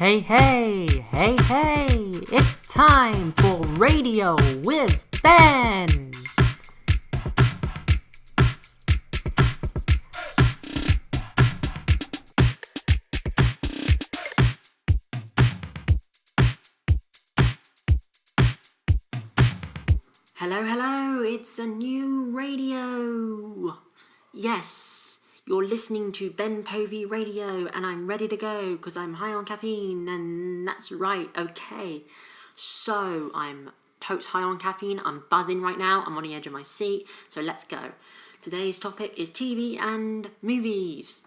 Hey, it's time for Radio with Ben! Hello, it's a new radio! Yes, you're listening to Ben Povey Radio, and I'm ready to go because I'm high on caffeine, and that's right, okay. So, I'm totes high on caffeine, I'm buzzing right now, I'm on the edge of my seat, so let's go. Today's topic is TV and movies.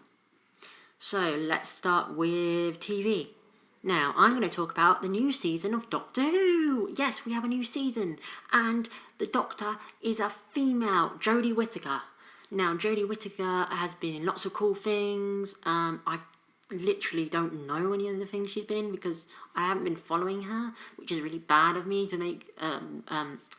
So, let's start with TV. Now, I'm going to talk about the new season of Doctor Who. Yes, we have a new season, and the Doctor is a female, Jodie Whittaker. Now, Jodie Whittaker has been in lots of cool things. I literally don't know any of the things she's been in because I haven't been following her, which is really bad of me to make a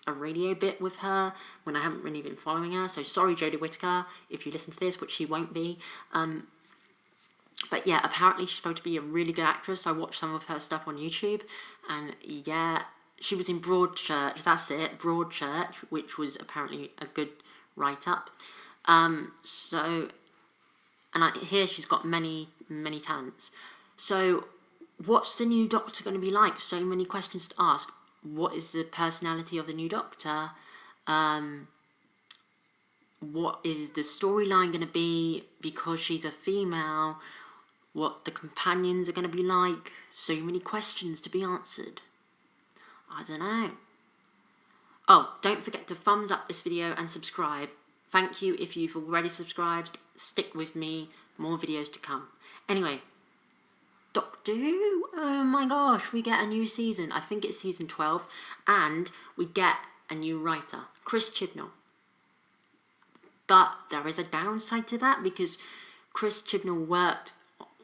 radio bit with her when I haven't really been following her. So sorry, Jodie Whittaker, if you listen to this, which she won't be. But yeah, apparently she's supposed to be a really good actress. I watched some of her stuff on YouTube, and yeah, she was in Broadchurch, that's it, Broadchurch, which was apparently a good write-up. And I hear she's got many talents. So, what's the new Doctor going to be like? So many questions to ask. What is the personality of the new Doctor? What is the storyline going to be because she's a female? What the companions are going to be like? So many questions to be answered. I don't know. Oh, don't forget to thumbs up this video and subscribe. Thank you if you've already subscribed. Stick with me. More videos to come. Anyway, Doctor Who. Oh my gosh, we get a new season. I think it's season 12. And we get a new writer, Chris Chibnall. But there is a downside to that because Chris Chibnall worked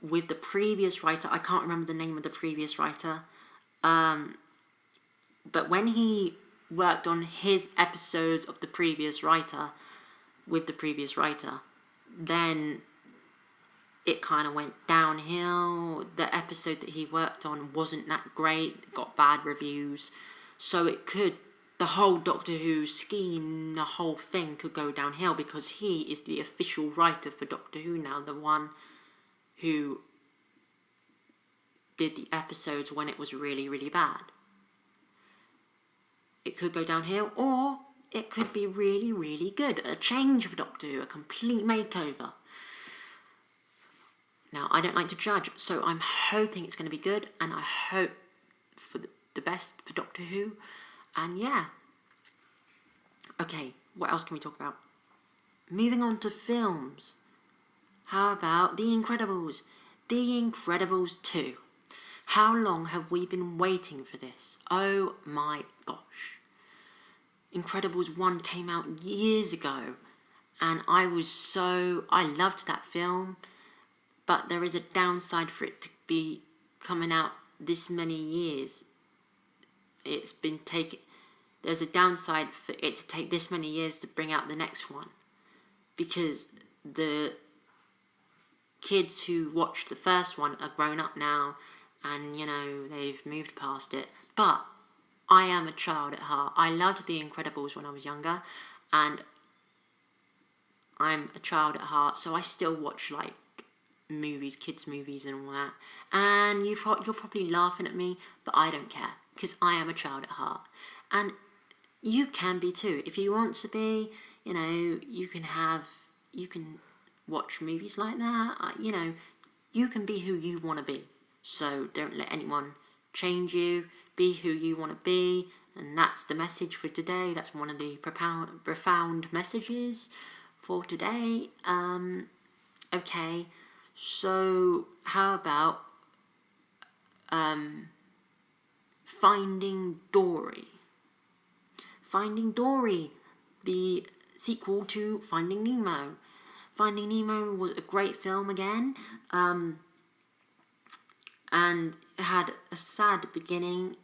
with the previous writer. I can't remember the name of the previous writer. But when he worked on his episodes of the previous writer, with the previous writer, then it kind of went downhill. The episode that he worked on wasn't that great. It got bad reviews. So the whole Doctor Who scheme, the whole thing could go downhill because he is the official writer for Doctor Who now, the one who did the episodes when it was really, really bad. It could go downhill, or it could be really, really good. A change of Doctor Who, a complete makeover. Now, I don't like to judge, so I'm hoping it's going to be good, and I hope for the best for Doctor Who. And yeah. Okay, what else can we talk about? Moving on to films. How about The Incredibles? The Incredibles 2. How long have we been waiting for this? Oh my gosh. Incredibles 1 came out years ago, and I loved that film, but there is a downside for it to be coming out this many years. There's a downside for it to take this many years to bring out the next one, because the kids who watched the first one are grown up now, and they've moved past it. But I am a child at heart. I loved The Incredibles when I was younger, and I'm a child at heart, so I still watch like movies, kids movies and all that. And you're probably laughing at me, but I don't care, because I am a child at heart. And you can be too. If you want to be, you can watch movies like that. You can be who you want to be. So don't let anyone change you. Be who you want to be. And that's the message for today. That's one of the profound messages for today. Okay, so how about Finding Dory? Finding Dory, the sequel to Finding Nemo. Finding Nemo was a great film again, and it had a sad beginning,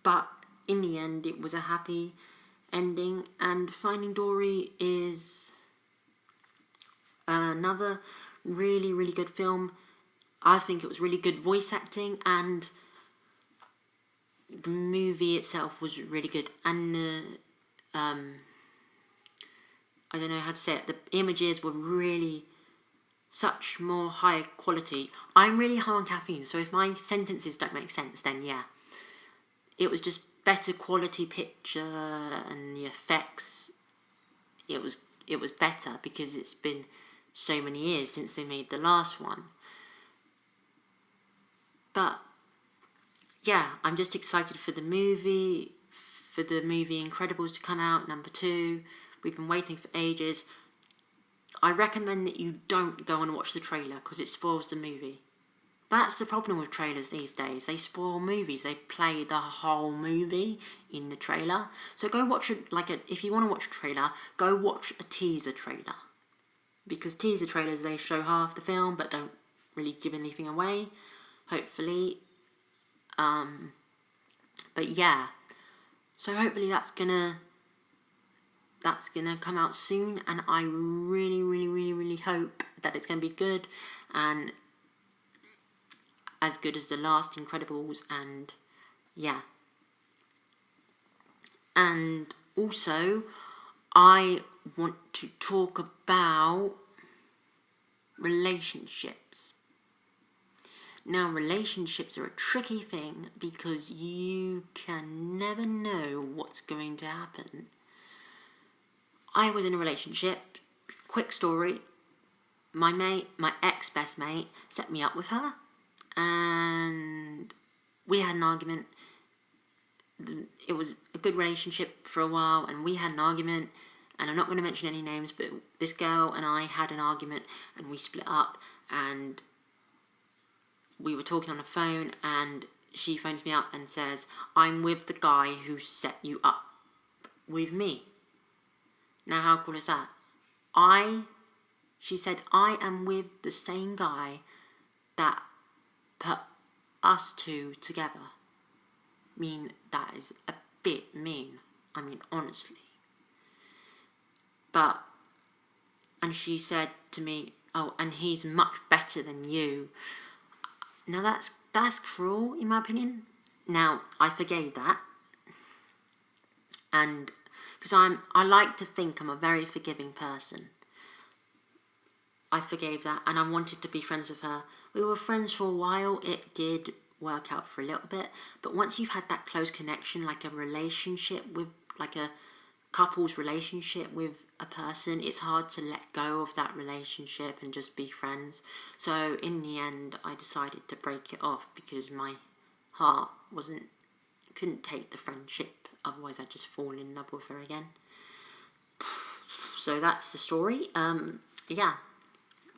but in the end it was a happy ending. And Finding Dory is another really, really good film. I think it was really good voice acting, and the movie itself was really good. And I don't know how to say it. The images were really such more higher quality. I'm really high on caffeine, so if my sentences don't make sense, then yeah. It was just better quality picture, and the effects. It was better because it's been so many years since they made the last one. But yeah, I'm just excited for the movie Incredibles to come out, number 2. We've been waiting for ages. I recommend that you don't go and watch the trailer because it spoils the movie. That's the problem with trailers these days. They spoil movies. They play the whole movie in the trailer. So go watch if you want to watch a trailer, go watch a teaser trailer. Because teaser trailers, they show half the film but don't really give anything away, hopefully. But yeah. So hopefully that's gonna come out soon, and I really, really, really, really hope that it's gonna be good, and as good as the last Incredibles, and yeah. And also, I want to talk about relationships. Now, relationships are a tricky thing because you can never know what's going to happen. I was in a relationship. Quick story. My ex-best mate, set me up with her, and we had an argument. It was a good relationship for a while, and we had an argument, and I'm not going to mention any names, but this girl and I had an argument, and we split up, and we were talking on the phone, and she phones me up and says, "I'm with the guy who set you up with me." Now, how cool is that? She said, "I am with the same guy that put us two together." I mean, that is a bit mean. I mean, honestly. And she said to me, "Oh, and he's much better than you." Now that's cruel, in my opinion. Now, I forgave that. And because I like to think I'm a very forgiving person. I forgave that, and I wanted to be friends with her. We were friends for a while. It did work out for a little bit, but once you've had that close connection, like a relationship with, like a couple's relationship with a person, it's hard to let go of that relationship and just be friends. So in the end, I decided to break it off because my heart couldn't take the friendship. Otherwise, I'd just fall in love with her again. So that's the story. Yeah.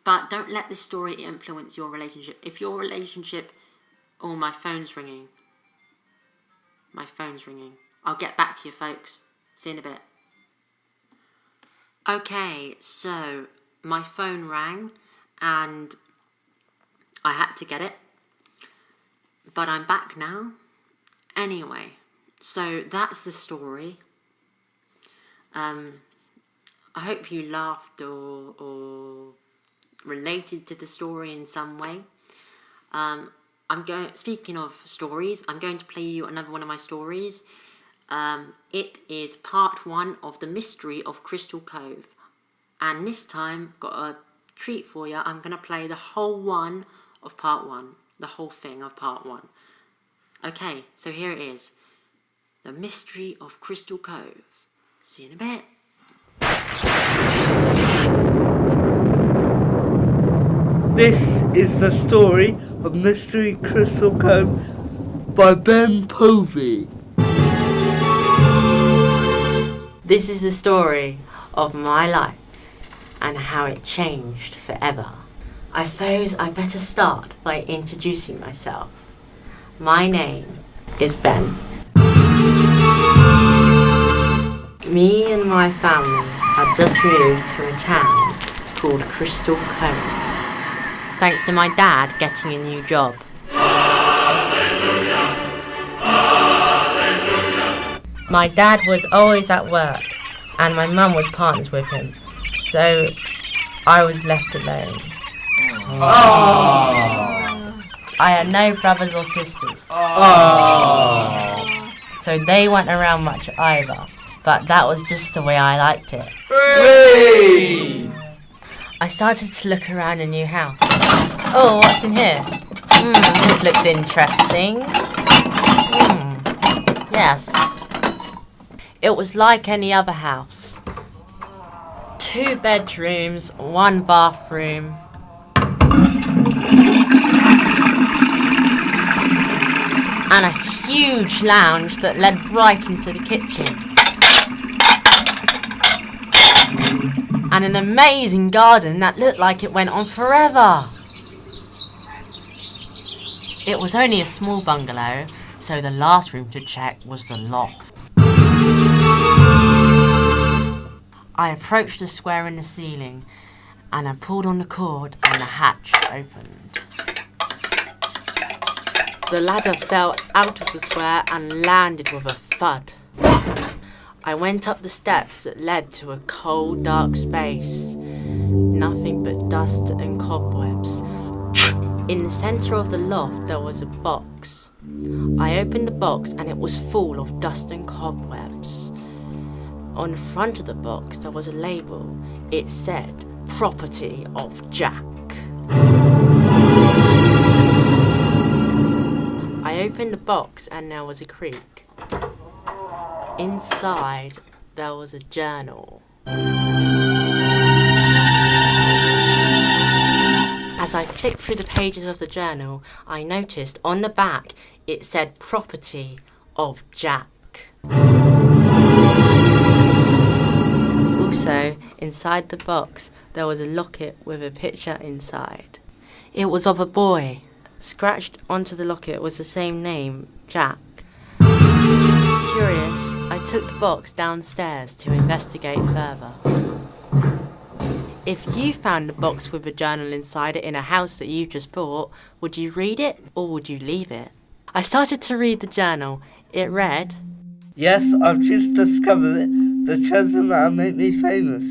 But don't let this story influence your relationship. If your relationship... Oh, my phone's ringing. I'll get back to you, folks. See you in a bit. Okay, so my phone rang and I had to get it. But I'm back now. Anyway, so that's the story. I hope you laughed or related to the story in some way. Speaking of stories, I'm going to play you another one of my stories. It is part 1 of The Mystery of Crystal Cove. And this time, got a treat for you. I'm going to play the whole one of part 1. The whole thing of part 1. Okay, so here it is. The Mystery of Crystal Cove. See you in a bit. This is the story of Mystery Crystal Cove by Ben Povey. This is the story of my life and how it changed forever. I suppose I better start by introducing myself. My name is Ben. Me and my family had just moved to a town called Crystal Cove, thanks to my dad getting a new job. Hallelujah. Hallelujah. My dad was always at work, and my mum was partners with him, so I was left alone. I had no brothers or sisters. So they weren't around much either. But that was just the way I liked it. Hooray! I started to look around a new house. Oh, what's in here? This looks interesting. Yes. It was like any other house. 2 bedrooms, 1 bathroom. And a huge lounge that led right into the kitchen. And an amazing garden that looked like it went on forever. It was only a small bungalow, so the last room to check was the loft. I approached the square in the ceiling, and I pulled on the cord and the hatch opened. The ladder fell out of the square and landed with a thud. I went up the steps that led to a cold, dark space. Nothing but dust and cobwebs. In the centre of the loft there was a box. I opened the box and it was full of dust and cobwebs. On the front of the box there was a label. It said, "Property of Jack." I opened the box and there was a creak. Inside there was a journal. As I flicked through the pages of the journal, I noticed on the back it said "Property of Jack." Also, inside the box, there was a locket with a picture inside. It was of a boy. Scratched onto the locket was the same name, Jack. Curious, I took the box downstairs to investigate further. If you found a box with a journal inside it in a house that you just bought, would you read it or would you leave it? I started to read the journal. It read, Yes, I've just discovered it. The treasure that'll make me famous.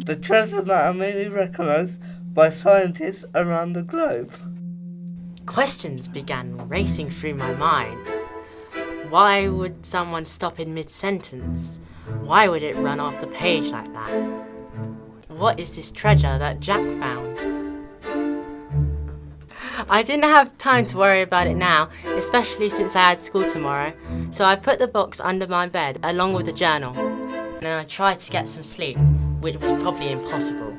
The treasure that'll make me recognised by scientists around the globe. Questions began racing through my mind. Why would someone stop in mid-sentence? Why would it run off the page like that? What is this treasure that Jack found? I didn't have time to worry about it now, especially since I had school tomorrow, so I put the box under my bed along with the journal, and I tried to get some sleep, which was probably impossible.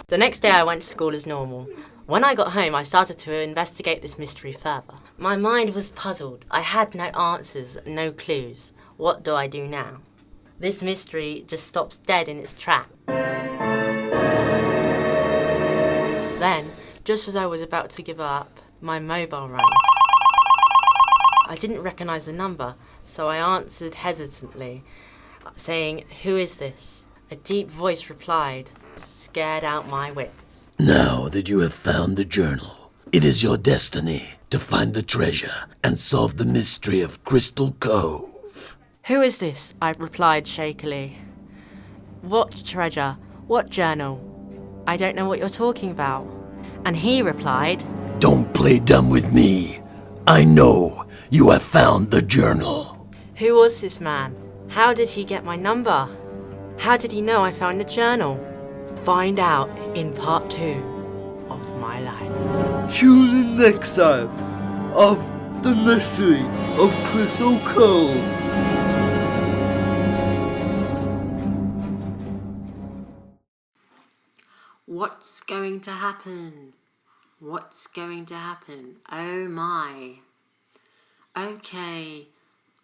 The next day I went to school as normal. When I got home, I started to investigate this mystery further. My mind was puzzled. I had no answers, no clues. What do I do now? This mystery just stops dead in its track. Then, just as I was about to give up, my mobile rang. I didn't recognise the number, so I answered hesitantly, saying, "Who is this?" A deep voice replied, scared out my wits. Now that you have found the journal, it is your destiny to find the treasure and solve the mystery of Crystal Cove. "Who is this?" I replied shakily. "What treasure? What journal? I don't know what you're talking about." And he replied, Don't play dumb with me. I know you have found the journal. "Who was this man? How did he get my number? How did he know I found the journal?" Find out in part 2 of my life. Tune in next time of The Mystery of Crystal Cove. What's going to happen? What's going to happen? Oh my. Okay,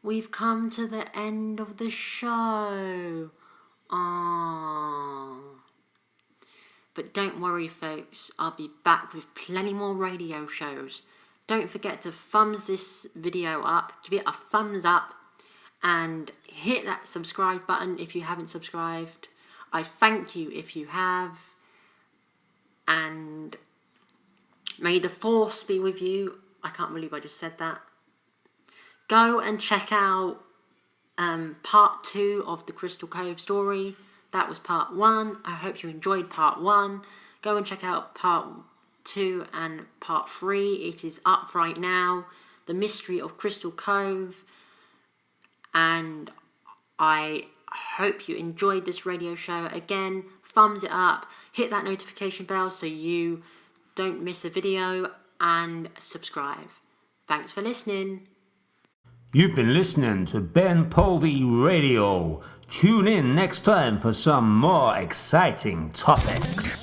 we've come to the end of the show. Aww. But don't worry, folks, I'll be back with plenty more radio shows. Don't forget to thumbs this video up, give it a thumbs up, and hit that subscribe button if you haven't subscribed. I thank you if you have. And may the force be with you. I can't believe I just said that. Go and check out part 2 of the Crystal Cove story. That was part 1. I hope you enjoyed part 1. Go and check out part 2 and part 3. It is up right now. The Mystery of Crystal Cove. And I hope you enjoyed this radio show. Again, thumbs it up. Hit that notification bell so you don't miss a video. And subscribe. Thanks for listening. You've been listening to Ben Povey Radio. Tune in next time for some more exciting topics.